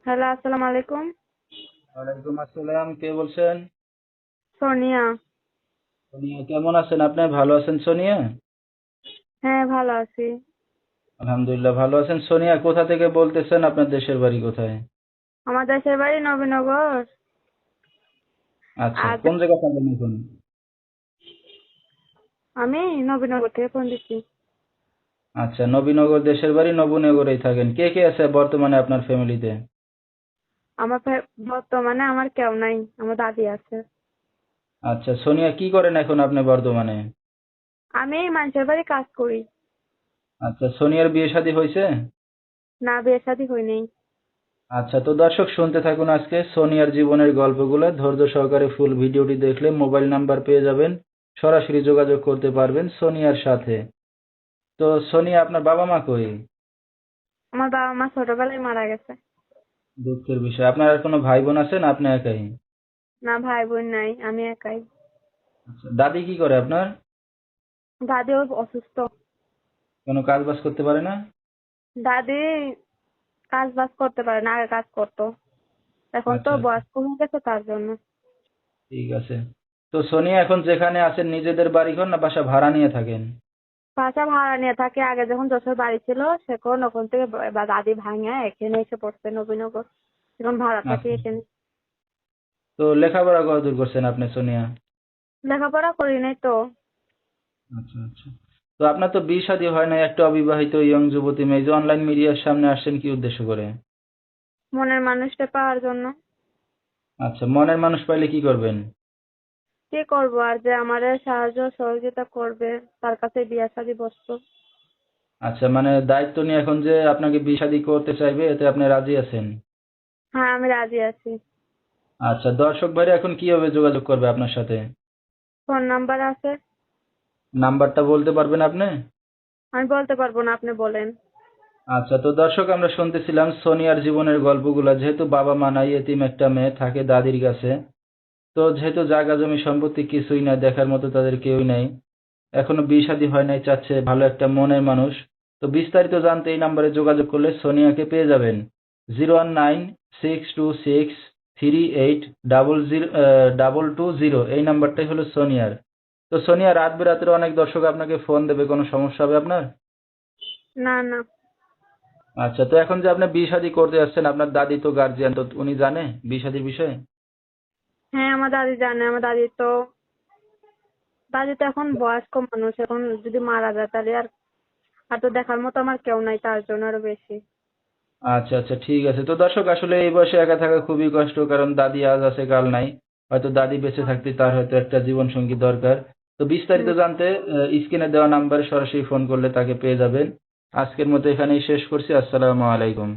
Hello, আসসালামু আলাইকুম। ওয়ালাইকুম আসসালাম। কে বলছেন? সোনিয়া। সোনিয়া, কেমন আছেন আপনি? ভালো আছেন সোনিয়া? হ্যাঁ, ভালো আছি। আলহামদুলিল্লাহ ভালো আছেন। সোনিয়া, কোথা থেকে বলতেছেন? আপনার দেশের বাড়ি কোথায়? আমার দেশের বাড়ি নবীনগর। আচ্ছা, আর কোন জায়গা থাকেন এখন? আমি নবীনগর থেকে ফোন দিচ্ছি। আচ্ছা, নবীনগর দেশের বাড়ি, নবীনগরেই থাকেন। কে কে আছে বর্তমানে আপনার ফ্যামিলিতে? বর্তমানে আমার কেউ নাই, আমার দাদি আছে। আচ্ছা সোনিয়া, কি করেন এখন আপনি বর্তমানে? আমি মানুষের বাড়ি কাজ করি। আচ্ছা, সোনিয়ার বিয়ে শাদী হয়েছে? না, বিয়ে শাদী হয়নি। আচ্ছা, তো দর্শক শুনতে থাকুন আজকে সোনিয়ার জীবনের গল্পগুলো। ধৈর্য সহকারে ফুল ভিডিওটি দেখলে মোবাইল নাম্বার পেয়ে যাবেন, সরাসরি যোগাযোগ করতে পারবেন সোনিয়ার সাথে। তো সোনিয়া, আপনার বাবা মা কই? আমার বাবা মা ছোটবেলায় মারা গেছে। দুঃখের বিষয়। আপনার আর কোনো ভাই বোন আছে না আপনি একাই? না, ভাই বোন নাই, আমি একাই। আচ্ছা, দাদি কি করে আপনার? দাদিও অসুস্থ। কোনো কাজ বাজ করতে পারে না? দাদি কাজ বাজ করতে পারে না, আগে কাজ করতো। এখন তো আচ্ছা আচ্ছা, বয়স্ক হয়ে গেছে তার জন্য। ঠিক আছে। তো সোনিয়া, এখন যেখানে আছেন নিজেদের বাড়িঘর না বাসা ভাড়া নিয়ে থাকেন? বাসা ভাড়া নিয়ে থাকে। আগে যখন যশোর বাড়ি ছিল সেখন ওখান থেকে দাদি ভাঙা এখানে এসে পড়ছে নবীনগর। এখন ভাড়া থাকি আচ্ছা, এখানে। তো লেখাপড়া কতদূর করছেন আপনি সোনিয়া? লেখাপড়া করি নাই তো। আচ্ছা আচ্ছা। তো আপনার তো বিয়ে শাদী হয় না, একটা অবিবাহিত ইয়ং যুবতী মেয়ে যে অনলাইন মিডিয়ার সামনে আসছেন কি উদ্দেশ্য করে? মনের মানুষটা পাওয়ার জন্য। আচ্ছা, মনের মানুষ পাইলে কি করবেন? কি করবো আর, যে আমাদের সাহায্য সহযোগিতা করবে তার কাছে বিয়া শাদী বসবো। আচ্ছা, মানে দায়িত্ব নিয়ে এখন যে আপনাকে বিয়ে শাদী করতে চাইবে এতে আপনি রাজি আছেন? হ্যাঁ, আমি রাজি আছি। আচ্ছা, দর্শক ভাইরা এখন কিভাবে যোগাযোগ করবে আপনার সাথে? ফোন নাম্বার আছে। নাম্বারটা বলতে পারবেন আপনি? আমি বলতে পারবো না, আপনি বলেন। আচ্ছা, তো দর্শক আমরা শুনতেছিলাম সোনিয়ার জীবনের গল্পগুলা। যেহেতু বাবা মা নাই, এতিম একটা মেয়ে থাকে দাদির কাছে। তো যেহেতু জায়গা জমি সম্পত্তি কিছুই নাই, দেখার মতো তাদের কেউই নাই, এখনো বিয়ে শাদী হয় নাই, চাচ্ছে ভালো একটা মনের মানুষ। তো বিস্তারিত জানতে এই নাম্বারে যোগাযোগ করলে সোনিয়াকে পেয়ে যাবেন। 01962638220 এই নাম্বারটাই হলো সোনিয়ার। তো সোনিয়া, রাত বেরাতের অনেক দর্শক আপনাকে ফোন দেবে, কোনো সমস্যা হবে আপনার? না না। আচ্ছা, তো এখন যে আপনি বিয়ে শাদী করতে যাচ্ছেন, আপনার দাদি তো গার্জিয়ান, তো উনি জানে বিয়ে শাদীর বিষয়ে? হ্যাঁ, আমার দাদি জানে। আমার দাদি তো এখন বয়স্ক মানুষ, এখন যদি মারা যায় তাহলে আর আর তো দেখার মতো আমার কেউ নাই, তার জন্য আরো বেশি। আচ্ছা আচ্ছা, ঠিক আছে। তো দর্শক, আসলে এই বয়সে একা থাকা খুবই কষ্ট, কারণ দাদি আজ আছে কাল নাই। হয়তো দাদি বেঁচে থাকতে তার হয়তো একটা জীবন সঙ্গী দরকার। তো বিস্তারিত হুম। জানতে স্ক্রিনে দেওয়া নাম্বারে সরাসরি ফোন করলে তাকে পেয়ে যাবেন। আজকের মতো এখানেই শেষ করছি। আসসালামু আলাইকুম।